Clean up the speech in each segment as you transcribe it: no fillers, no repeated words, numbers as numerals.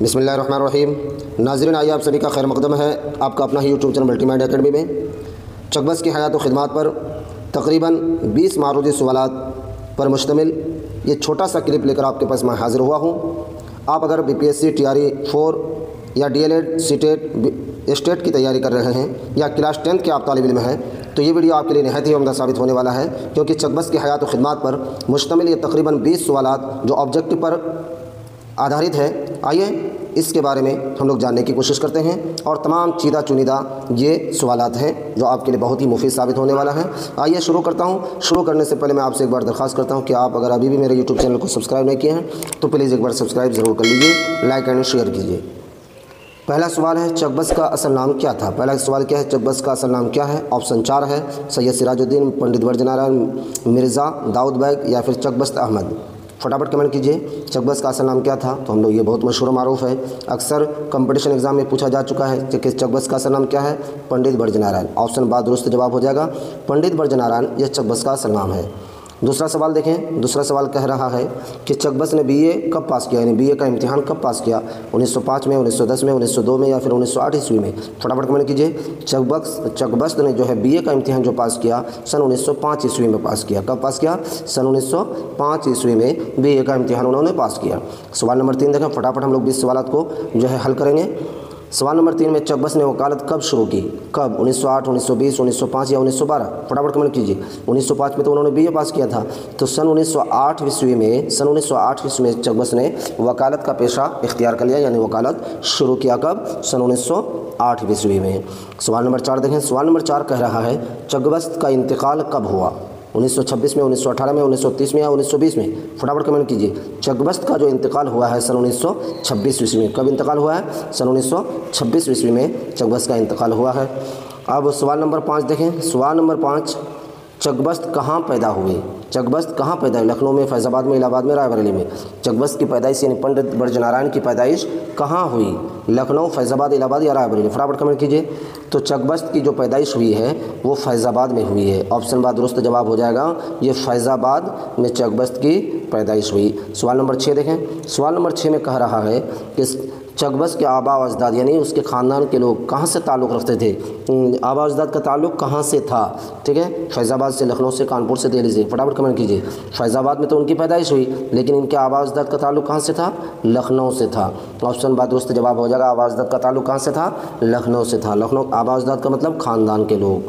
बिस्मिल्लाहिर्रहमानिर्रहीम। नाज़रीन, आइए आप सभी का खैर मक़दम है आपका अपना ही यूट्यूब चैनल मल्टीमीडिया एकेडमी में। चकबस्त की हयात व खिदमात पर तकरीबन 20 मारूदी सवालात पर मुश्तमिल ये छोटा सा क्लिप लेकर आपके पास मैं हाज़िर हुआ हूँ। आप अगर BPSC TRE 4 या DLED CTET स्टेट की तैयारी कर रहे हैं या क्लास 10th के आप तालिब इल्म हैं तो ये वीडियो आपके लिए निहायत ही उम्दा साबित होने वाला है, क्योंकि चकबस्त की हयात व खिदमात पर मुश्तमिल ये तकरीबन 20 सवालात जो ऑब्जेक्टिव पर आधारित है। आइए इसके बारे में हम लोग जानने की कोशिश करते हैं और तमाम चीदा चुनिदा ये सवालात हैं जो आपके लिए बहुत ही मुफीद साबित होने वाला है। आइए शुरू करता हूँ। शुरू करने से पहले मैं आपसे एक बार दरख्वास्त करता हूँ कि आप अगर अभी भी मेरे यूट्यूब चैनल को सब्सक्राइब नहीं किए हैं तो प्लीज़ एक बार सब्सक्राइब ज़रूर कर लीजिए, लाइक एंड शेयर कीजिए। पहला सवाल है, चकबस्त का असल नाम क्या था? पहला सवाल क्या है, चकबस्त का असल नाम क्या है? ऑप्शन 4 है, सैयद सिराजुद्दीन, पंडित बरजनारायण मिर्ज़ा, दाऊद बैग या फिर चकबस्त अहमद। फटाफट कमेंट कीजिए, चकबस्त का असल नाम क्या था? तो हम लोग ये बहुत मशहूर मारूफ है, अक्सर कंपटीशन एग्जाम में पूछा जा चुका है कि चकबस्त का असल नाम क्या है? पंडित बरजनारायण। ऑप्शन बाद दुरुस्त जवाब हो जाएगा, पंडित बरजनारायण यह चकबस्त का असल नाम है। दूसरा सवाल देखें। दूसरा सवाल कह रहा है कि चकबस्त ने BA कब पास किया, यानी BA का इम्तिहान कब पास किया? 1905 में, 1910 में, 1902 में या फिर 1908 ईस्वी में? फटाफट कमेंट कीजिए। चकबस्त ने जो है BA का इम्तिहान जो पास किया सन 1905 ईस्वी में पास किया। कब पास किया? सन 1905 ईस्वी में BA का इम्तिहान उन्होंने पास किया। सवाल नंबर 3 देखें। फटाफट हम लोग 20 सवाल को जो है हल करेंगे। सवाल नंबर 3 में, चकबस्त ने वकालत कब शुरू की? कब? 1908, 1920, 1905 या 1912? फटाफट कमेंट कीजिए। 1905 में तो उन्होंने BA पास किया था, तो सन 1908 ईस्वी में चकबस्त ने वकालत का पेशा इख्तियार कर लिया, यानी वकालत शुरू किया। कब? सन 1908 ईस्वी में। सवाल नंबर 4 देखें। सवाल नंबर 4 कह रहा है, चकबस्त का इंतकाल कब हुआ? 1926 में, 1918 में, 1930 में या 1920 में? फटाफट कमेंट कीजिए। चकबस्त का जो इंतकाल हुआ है सन 1926 ईस्वी में। कब इंतकाल हुआ है? सन 1926 ईस्वी में चकबस्त का इंतकाल हुआ है। अब सवाल नंबर 5 देखें। सवाल नंबर 5, चकबस्त कहाँ पैदा हुए? चकबस्त कहाँ पैदा हुए? लखनऊ में, फैज़ाबाद में, इलाहाबाद में, रायबरेली में? चकबस्त की पैदाइश यानी पंडित बरजनारायण की पैदाइश कहाँ हुई? लखनऊ, फैज़ाबाद, इलाहाबाद या रायबरेली? फटाफट कमेंट कीजिए। तो चकबस्त की जो पैदाइश हुई है वो फैज़ाबाद में हुई है। ऑप्शन बाद दुरुस्त जवाब हो जाएगा, ये फैज़ाबाद में चकबस्त की पैदाइश हुई। सवाल नंबर 6 देखें। सवाल नंबर 6 में कह रहा है कि चकबस्त के आबा व अजदाद यानी उसके ख़ानदान के लोग कहाँ से ताल्लुक़ रखते थे? आबा अजदाद का ताल्लुक़ कहाँ से था? ठीक है, फैज़ाबाद से, लखनऊ से, कानपुर से, दिल्ली से? फटाफट कमेंट कीजिए। फैज़ाबाद में तो उनकी पैदाइश हुई, लेकिन इनके आबा अजदाद का ताल्लुक़ कहाँ से था? लखनऊ से था। ऑप्शन बाद दुरुस्त जवाब हो जाएगा, आबा अजदाद का ताल्लुक़ कहाँ से था? लखनऊ से था। लखनऊ, आबा अजदाद का मतलब ख़ानदान के लोग।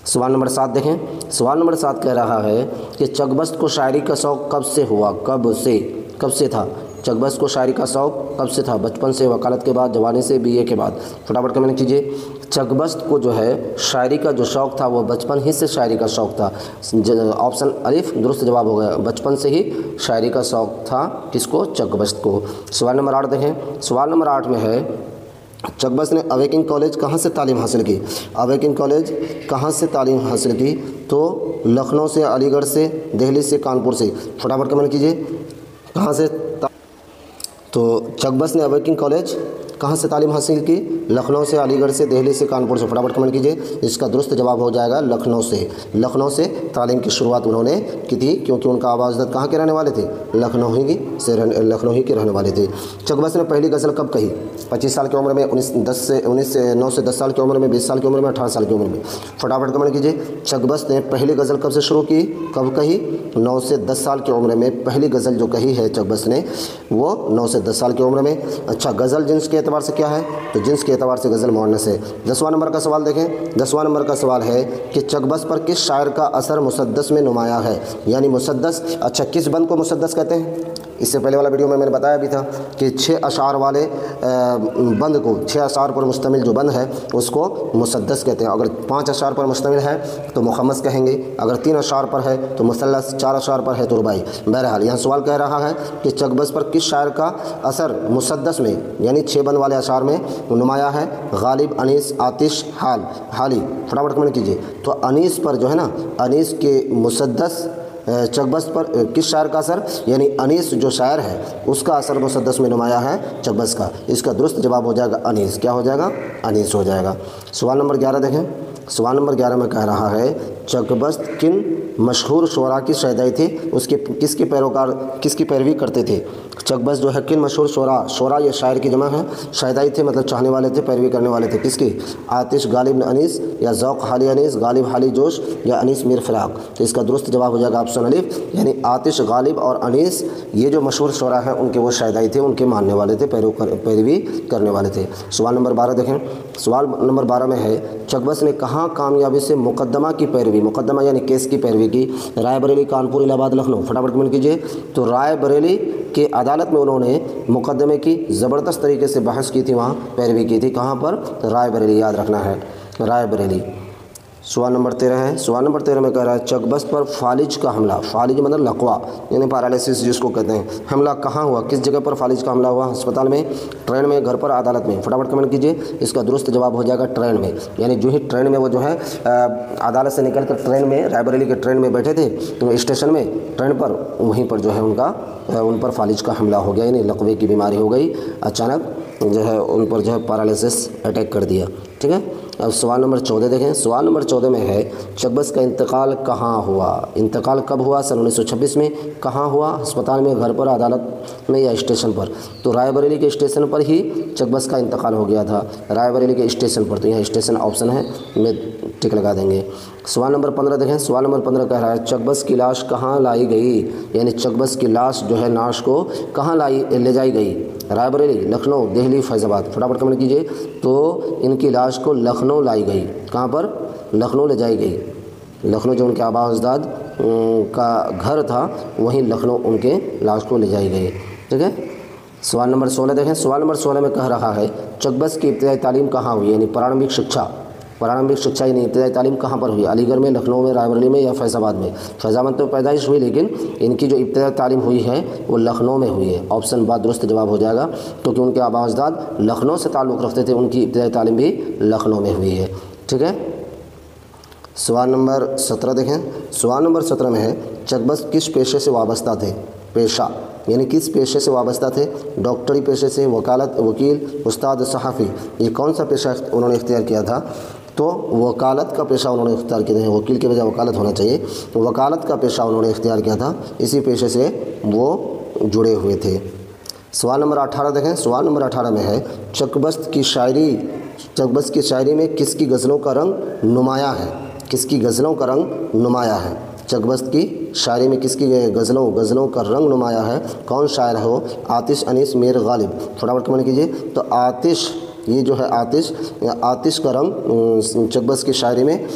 सवाल नंबर 7 देखें। सवाल नंबर 7 कह रहा है कि चकबस्त को शायरी का शौक़ कब से हुआ? कब से था? चकबस्त को शायरी का शौक़ कब से था? बचपन से, वकालत के बाद, जवानी से, BA के बाद? फटाफट कमेंट कीजिए। चकबस्त को जो है शायरी का जो शौक़ था वो बचपन ही से शायरी का शौक़ था। ऑप्शन अलिफ दुरुस्त जवाब हो गया, बचपन से ही शायरी का शौक़ था। किसको? चकबस्त को। सवाल नंबर 8 देखें। सवाल नंबर 8 में है, चकबस्त ने अवेकिंग कॉलेज कहाँ से तालीम हासिल की? अवेकिंग कॉलेज कहाँ से तालीम हासिल की? तो लखनऊ से, अलीगढ़ से, दिल्ली से, कानपुर से? फटाफट कमेंट कीजिए। कहाँ से? तो चकबस्त ने अवेकिंग कॉलेज कहाँ से तालीम हासिल की? लखनऊ से, अलीगढ़ से, दिल्ली से, कानपुर से? फटाफट कमेंट कीजिए। इसका दुरुस्त जवाब हो जाएगा लखनऊ से। लखनऊ से तालीम की शुरुआत उन्होंने की थी, क्योंकि उनका आबा अजदाद कहाँ के रहने वाले थे? लखनऊ ही के रहने वाले थे। चकबस्त ने पहली गज़ल कब कही? 25 साल की उम्र में, 9 से 10 साल की उम्र में, 20 साल की उम्र में, 18 साल की उम्र में? फटाफट कमेंट कीजिए। चकबस्त ने पहली गज़ल कब से शुरू की, कब कही? 9 से 10 साल की उम्र में पहली गज़ल जो कही है चकबस्त ने वो 9 से 10 साल की उम्र में। अच्छा, गज़ल जिन्स के एतबार से क्या है? तो जिन्स के एतबार से गज़ल मुअन्नस है। 10वां नंबर का सवाल देखें। 10वां नंबर का सवाल है कि चकबस्त पर किस शायर का असर मुसद्दस में नुमाया है? यानी मुसद्दस, अच्छा किस बंद को मुसद्दस कहते हैं? इससे पहले वाला वीडियो में मैंने बताया भी था कि 6 अशार वाले बंद को, 6 अशार पर मुश्तमिल जो बंद है उसको मुसद्दस कहते हैं। अगर 5 अशार पर मुश्तमिल है तो मुखम्मस कहेंगे, अगर 3 अशार पर है तो मुसल्लस, 4 अशार पर है तो रुबाई। बहरहाल यहाँ सवाल कह रहा है कि चकबस्त पर किस शायर का असर मुसद्दस में यानी 6 बंद वाले अशार में नुमाया है? गालिब, अनीस, आतिश, हाली? फटाफट कमेंट कीजिए। तो अनीस पर जो है ना, अनीस के मुसद्दस चकबस्त पर किस शायर का असर, यानी अनीस जो शायर है उसका असर मुसद्दस में नुमाया है चकबस्त का। इसका दुरुस्त जवाब हो जाएगा अनीस। क्या हो जाएगा? अनीस हो जाएगा। सवाल नंबर 11 देखें। सवाल नंबर 11 में कह रहा है, चकबस्त किन मशहूर शुरा की शहदाई थी, उसके किसके पैरोकार किसकी पैरवी करते थे। चकबस्त जो है किन मशहूर शुरा ये शायर की जमा है, शहदाई थे मतलब चाहने वाले थे, पैरवी करने वाले थे किसकी, आतिश गालिब अनीस या ज़ौक़ हाली अनीस, गालिब हाली जोश या अनीस मीर फ़िराक। तो इसका दुरुस्त जवाब हो जाएगा ऑप्शन अलिफ, यानी आतिश गालिब और अनीस ये जो मशहूर शुरा हैं उनके वो शहदाई थे, उनके मानने वाले थे, पैरवी करने वाले थे। सवाल नंबर 12 देखें, सवाल नंबर 12 में है चकबस्त ने कहाँ कामयाबी से मुकदमा की पैरवी, मुकदमा यानी केस की पैरवी की, राय बरेली, कानपुर, इलाहाबाद, लखनऊ। फटाफट कमेंट कीजिए। तो राय बरेली के अदालत में उन्होंने मुकदमे की ज़बरदस्त तरीके से बहस की थी, वहाँ पैरवी की थी, कहाँ पर, राय बरेली, याद रखना है राय बरेली। सवाल नंबर 13 है, सवाल नंबर 13 में कह रहा है चकबस्त पर फालिज का हमला, फालिज मतलब लकवा यानी पैरालिसिस जिसको कहते हैं, हमला कहाँ हुआ, किस जगह पर फालिज का हमला हुआ, अस्पताल में, ट्रेन में, घर पर, अदालत में। फटाफट कमेंट कीजिए। इसका दुरुस्त जवाब हो जाएगा ट्रेन में, यानी जो ही ट्रेन में वो जो है अदालत से निकल कर ट्रेन में, रायबरेली के ट्रेन में बैठे थे तो स्टेशन में ट्रेन पर, वहीं पर जो है उन पर फालिज का हमला हो गया, यानी लकवे की बीमारी हो गई, अचानक जो है उन पर जो है पैरालिसिस अटैक कर दिया। ठीक है, अब सवाल नंबर 14 देखें। सवाल नंबर 14 में है चकबस्त का इंतकाल कहाँ हुआ, इंतकाल कब हुआ, सन 1926 में, कहाँ हुआ, अस्पताल में, घर पर, अदालत में या स्टेशन पर। तो रायबरेली के स्टेशन पर ही चकबस्त का इंतकाल हो गया था, रायबरेली के स्टेशन पर, तो यहाँ स्टेशन ऑप्शन है, में टिक लगा देंगे। सवाल नंबर 15 देखें। सवाल नंबर 15 कह रहा है चकबस्त की लाश कहाँ लाई गई, यानी चकबस्त की लाश जो है नाश को कहाँ ले जाई गई, रायबरेली, लखनऊ, दिल्ली, फैज़ाबाद। फटाफट कमेंट कीजिए। तो इनकी लाश को लखनऊ लाई गई, कहाँ पर, लखनऊ ले जाई गई, लखनऊ जो उनके आबा अजदाद का घर था वहीं लखनऊ उनके लाश को ले जाई गई। ठीक है, सवाल नंबर 16 देखें। सवाल नंबर 16 में कह रहा है चकबस्त की इब्तिदाई तालीम कहाँ हुई, यानी प्रारंभिक शिक्षा यानी इब्तिदाई तालीम कहाँ पर हुई, अलीगढ़ में, लखनऊ में, रायबरेली में या फैज़ाबाद में। फैज़ाबाद तो पैदाइश हुई, लेकिन इनकी जो इब्तिदाई तालीम हुई है वो लखनऊ में हुई है। ऑप्शन बा दुरुस्त जवाब हो जाएगा, क्योंकि उनके आबा अजदाद लखनऊ से ताल्लुक़ रखते थे, उनकी इब्तिदाई तालीम भी लखनऊ में हुई है। ठीक है, सवाल नंबर 17 देखें। सवाल नंबर 17 में है चकबस्त किस पेशे से वाबस्ता थे, पेशा यानी किस पेशे से वाबस्ता थे, डॉक्टरी पेशे से, वकालत, वकील, उस्ताद, सहाफ़ी, ये कौन सा पेशा उन्होंने इख्तियार किया था। तो वकालत का पेशा उन्होंने इख्तियार किया था, वकील के बजाय वकालत होना चाहिए, वकालत का पेशा उन्होंने इख्तियार किया था, इसी पेशे से वो जुड़े हुए थे। सवाल नंबर 18 देखें। सवाल नंबर 18 में है चकबस्त की शायरी में किसकी गज़लों का रंग नुमाया है, किसकी गज़लों का रंग नुमाया है, चकबस्त की शायरी में किसकी गज़लों का रंग नुमाया है, कौन शायर है वो, आतिश, अनीस, मीर गालिब। फटाफट कमेंट कीजिए। तो आतिश, ये जो है आतिश का रंग चकबस्त की शायरी में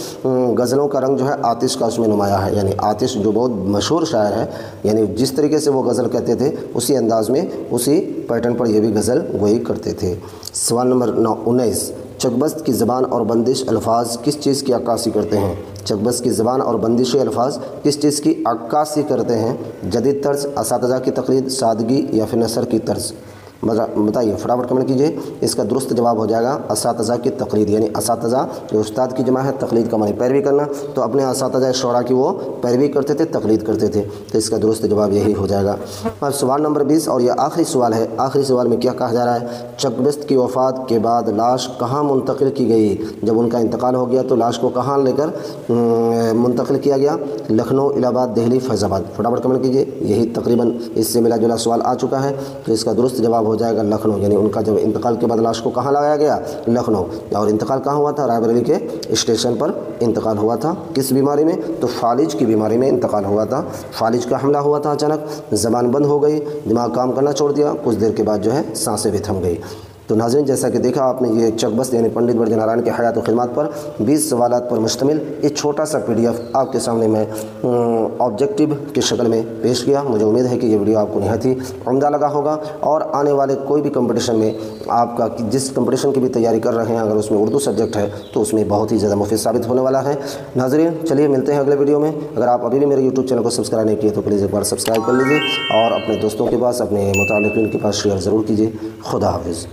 गज़लों का रंग जो है आतिश का उसमें नुमाया है, यानी आतिश जो बहुत मशहूर शायर है, यानी जिस तरीके से वो गज़ल कहते थे उसी अंदाज़ में, उसी पैटर्न पर ये भी गज़ल गोई करते थे। सवाल नंबर 19 चकबस्त की ज़बान और बंदिश अल्फाज किस चीज़ की अक्कासी करते हैं, चकबस्त की ज़बान और बंदिश अल्फाज किस चीज़ की अक्कासी करते हैं, जदीद तर्ज, असातिज़ा की तक़लीद, सादगी या फिर नसर की तर्ज। बताइए, फटाफट कमेंट कीजिए। इसका दुरुस्त जवाब हो जाएगा असातिज़ा की तक़लीद, यानी असातिज़ा जो उस्ताद की जमा है, तक़लीद का माने पैरवी करना, तो अपने असातिज़ा शुरा की वो पैरवी करते थे, तक़लीद करते थे, तो इसका दुरुस्त जवाब यही हो जाएगा। अब सवाल नंबर 20 और यह आखिरी सवाल है। आखिरी सवाल में क्या कहा जा रहा है, चकबस्त की वफ़ात के बाद लाश कहाँ मुंतकिल की गई, जब उनका इंतकाल हो गया तो लाश को कहाँ लेकर मुंतकिल किया गया, लखनऊ, इलाहाबाद, दिल्ली, फैज़ाबाद। फटाफट कमेंट कीजिए। यही तकरीबन इससे मिला जुला सवाल आ चुका है, तो इसका दुरुस्त जवाब हो जाएगा लखनऊ, यानी उनका जब इंतकाल के बाद लाश को कहाँ लगाया गया, लखनऊ। और इंतकाल कहाँ हुआ था, रायबरेली के स्टेशन पर इंतकाल हुआ था। किस बीमारी में, तो फालिज की बीमारी में इंतकाल हुआ था। फालिज का हमला हुआ था, अचानक ज़बान बंद हो गई, दिमाग काम करना छोड़ दिया, कुछ देर के बाद जो है सांसें भी थम गई। तो नाज़रीन, जैसा कि देखा आपने, ये चकबस्त यानी पंडित बरदीन नारायण के हयात व खिदमत पर 20 सवालात पर मुश्तमिल एक छोटा सा PDF आपके सामने मैं ऑब्जेक्टिव की शक्ल में पेश किया। मुझे उम्मीद है कि ये वीडियो आपको निहायत ही उम्दा लगा होगा, और आने वाले कोई भी कंपटीशन में आपका जिस कंपटीशन की भी तैयारी कर रहे हैं, अगर उसमें उर्दू सब्जेक्ट है तो उसमें बहुत ही ज़्यादा मुफीद साबित होने वाला है। नाज़रीन, चलिए मिलते हैं अगले वीडियो में। अगर आप अभी भी मेरे यूट्यूब चैनल को सब्सक्राइब नहीं किए तो प्लीज़ एक बार सब्सक्राइब कर लीजिए, और अपने दोस्तों के पास, अपने मुतालिकीन के पास शेयर ज़रूर कीजिए। खुदा हाफिज़।